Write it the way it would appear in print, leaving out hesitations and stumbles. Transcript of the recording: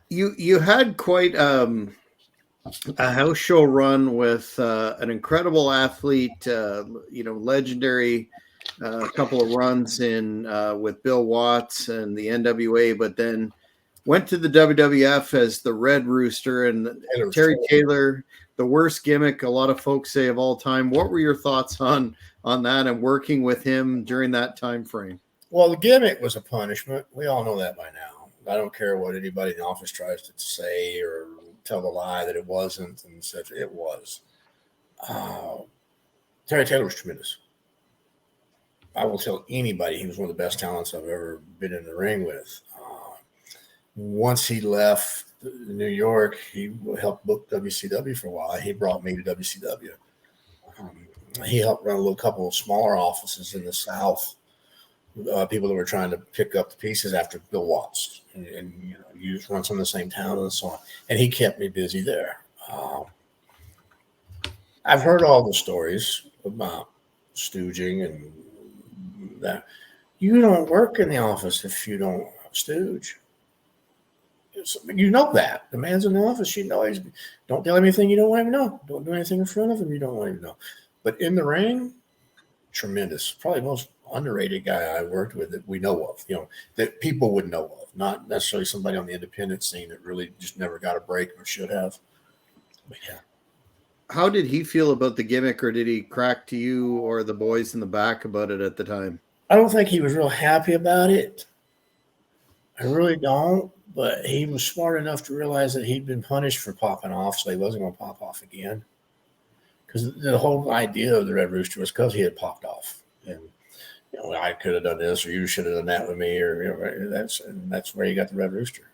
You had quite a house show run with an incredible athlete, legendary couple of runs in with Bill Watts and the NWA, but then went to the WWF as the Red Rooster and Terry Taylor, the worst gimmick a lot of folks say of all time. What were your thoughts on that and working with him during that time frame? Well, the gimmick was a punishment. We all know that by now. I don't care what anybody in the office tries to say or tell the lie that it wasn't and such. It was. Terry Taylor was tremendous. I will tell anybody he was one of the best talents I've ever been in the ring with. Once he left New York, he helped book WCW for a while. He brought me to WCW. He helped run a couple of smaller offices in the South. People that were trying to pick up the pieces after Bill Watts and you just run some of the same town and so on. And he kept me busy there. I've heard all the stories about stooging and that. You don't work in the office if you don't stooge. You know that. The man's in the office, don't tell him anything you don't want him to know. Don't do anything in front of him you don't want him to know. But in the ring, tremendous. Probably the most underrated guy I worked with that we know of, that people would know of, not necessarily somebody on the independent scene that really just never got a break or should have. But yeah. How did he feel about the gimmick, or did he crack to you or the boys in the back about it at the time? I don't think he was real happy about it. I really don't, but he was smart enough to realize that he'd been punished for popping off, so he wasn't going to pop off again. Because the whole idea of the Red Rooster was because he had popped off. And, I could have done this, or you should have done that with me, or that's where you got the Red Rooster.